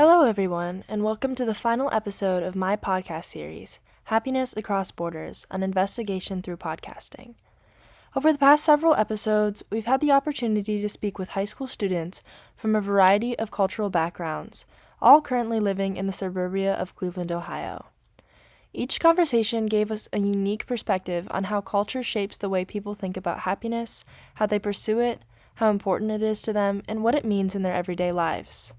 Hello, everyone, and welcome to the final episode of my podcast series, Happiness Across Borders, an investigation through podcasting. Over the past several episodes, we've had the opportunity to speak with high school students from a variety of cultural backgrounds, all currently living in the suburbia of Cleveland, Ohio. Each conversation gave us a unique perspective on how culture shapes the way people think about happiness, how they pursue it, how important it is to them, and what it means in their everyday lives.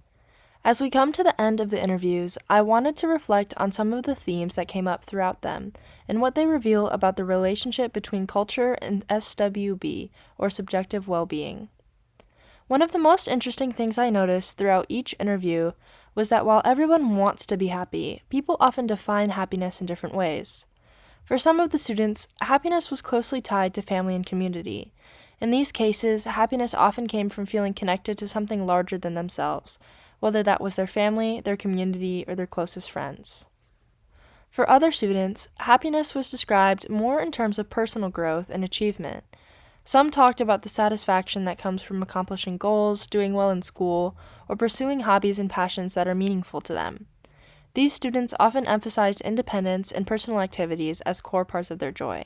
As we come to the end of the interviews, I wanted to reflect on some of the themes that came up throughout them and what they reveal about the relationship between culture and SWB, or subjective well-being. One of the most interesting things I noticed throughout each interview was that while everyone wants to be happy, people often define happiness in different ways. For some of the students, happiness was closely tied to family and community. In these cases, happiness often came from feeling connected to something larger than themselves, whether that was their family, their community, or their closest friends. For other students, happiness was described more in terms of personal growth and achievement. Some talked about the satisfaction that comes from accomplishing goals, doing well in school, or pursuing hobbies and passions that are meaningful to them. These students often emphasized independence and personal activities as core parts of their joy.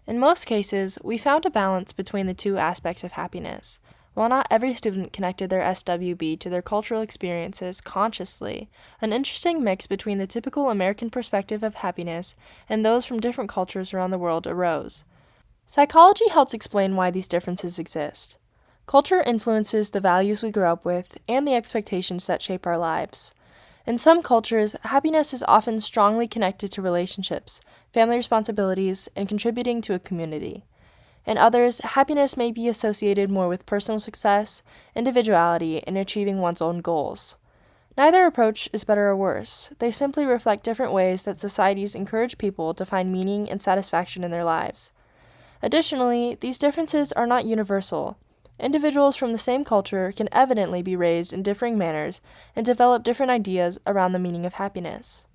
In most cases, we found a balance between the two aspects of happiness. While not every student connected their SWB to their cultural experiences consciously, an interesting mix between the typical American perspective of happiness and those from different cultures around the world arose. Psychology helps explain why these differences exist. Culture influences the values we grow up with and the expectations that shape our lives. In some cultures, happiness is often strongly connected to relationships, family responsibilities, and contributing to a community. In others, happiness may be associated more with personal success, individuality, and achieving one's own goals. Neither approach is better or worse. They simply reflect different ways that societies encourage people to find meaning and satisfaction in their lives. Additionally, these differences are not universal. Individuals from the same culture can evidently be raised in differing manners and develop different ideas around the meaning of happiness.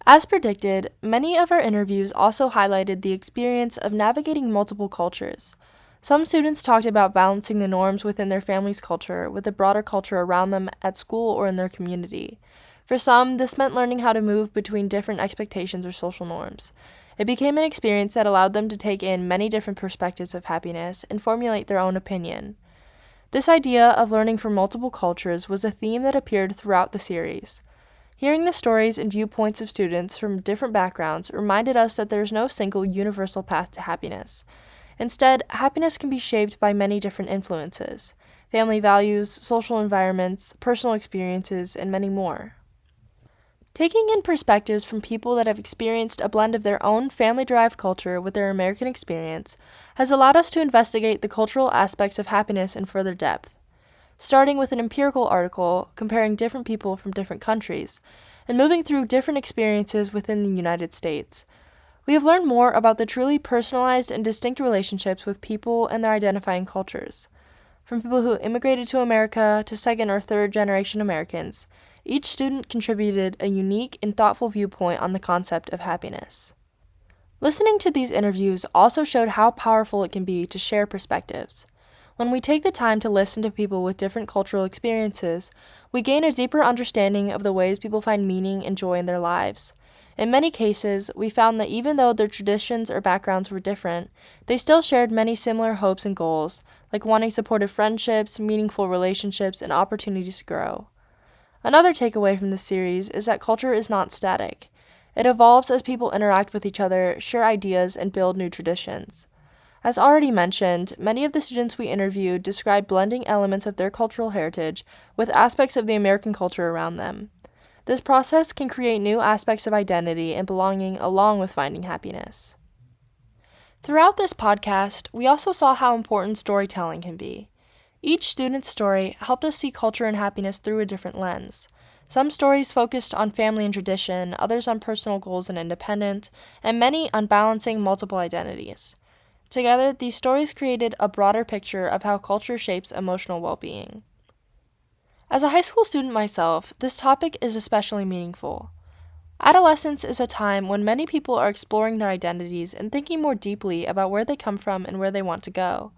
As predicted, many of our interviews also highlighted the experience of navigating multiple cultures. Some students talked about balancing the norms within their family's culture with the broader culture around them at school or in their community. For some, this meant learning how to move between different expectations or social norms. It became an experience that allowed them to take in many different perspectives of happiness and formulate their own opinion. This idea of learning from multiple cultures was a theme that appeared throughout the series. Hearing the stories and viewpoints of students from different backgrounds reminded us that there is no single universal path to happiness. Instead, happiness can be shaped by many different influences: family values, social environments, personal experiences, and many more. Taking in perspectives from people that have experienced a blend of their own family-derived culture with their American experience has allowed us to investigate the cultural aspects of happiness in further depth. Starting with an empirical article comparing different people from different countries, and moving through different experiences within the United States. We have learned more about the truly personalized and distinct relationships with people and their identifying cultures. From people who immigrated to America to second or third generation Americans, each student contributed a unique and thoughtful viewpoint on the concept of happiness. Listening to these interviews also showed how powerful it can be to share perspectives. When we take the time to listen to people with different cultural experiences, we gain a deeper understanding of the ways people find meaning and joy in their lives. In many cases, we found that even though their traditions or backgrounds were different, they still shared many similar hopes and goals, like wanting supportive friendships, meaningful relationships, and opportunities to grow. Another takeaway from this series is that culture is not static. It evolves as people interact with each other, share ideas, and build new traditions. As already mentioned, many of the students we interviewed described blending elements of their cultural heritage with aspects of the American culture around them. This process can create new aspects of identity and belonging along with finding happiness. Throughout this podcast, we also saw how important storytelling can be. Each student's story helped us see culture and happiness through a different lens. Some stories focused on family and tradition, others on personal goals and independence, and many on balancing multiple identities. Together, these stories created a broader picture of how culture shapes emotional well-being. As a high school student myself, this topic is especially meaningful. Adolescence is a time when many people are exploring their identities and thinking more deeply about where they come from and where they want to go.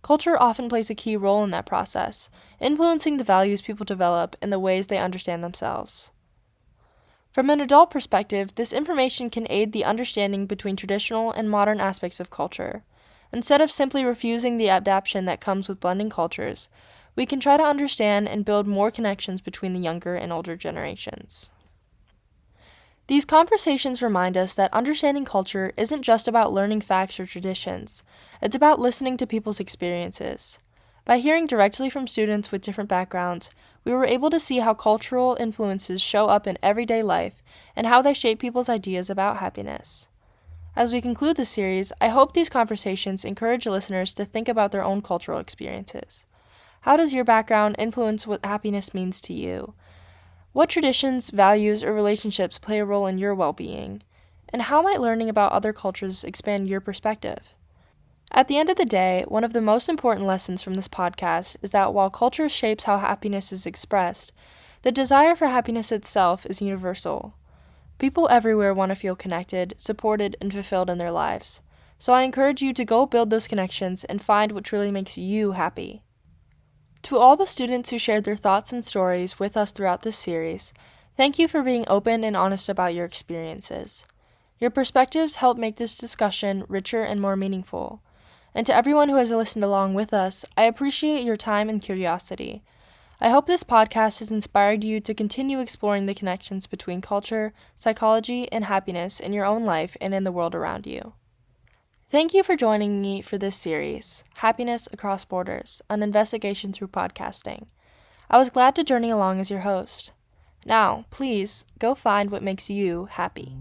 Culture often plays a key role in that process, influencing the values people develop and the ways they understand themselves. From an adult perspective, this information can aid the understanding between traditional and modern aspects of culture. Instead of simply refusing the adaptation that comes with blending cultures, we can try to understand and build more connections between the younger and older generations. These conversations remind us that understanding culture isn't just about learning facts or traditions, it's about listening to people's experiences. By hearing directly from students with different backgrounds, we were able to see how cultural influences show up in everyday life and how they shape people's ideas about happiness. As we conclude this series, I hope these conversations encourage listeners to think about their own cultural experiences. How does your background influence what happiness means to you? What traditions, values, or relationships play a role in your well-being? And how might learning about other cultures expand your perspective? At the end of the day, one of the most important lessons from this podcast is that while culture shapes how happiness is expressed, the desire for happiness itself is universal. People everywhere want to feel connected, supported, and fulfilled in their lives. So I encourage you to go build those connections and find what truly makes you happy. To all the students who shared their thoughts and stories with us throughout this series, thank you for being open and honest about your experiences. Your perspectives help make this discussion richer and more meaningful. And to everyone who has listened along with us, I appreciate your time and curiosity. I hope this podcast has inspired you to continue exploring the connections between culture, psychology, and happiness in your own life and in the world around you. Thank you for joining me for this series, Happiness Across Borders, an investigation through podcasting. I was glad to journey along as your host. Now, please, go find what makes you happy.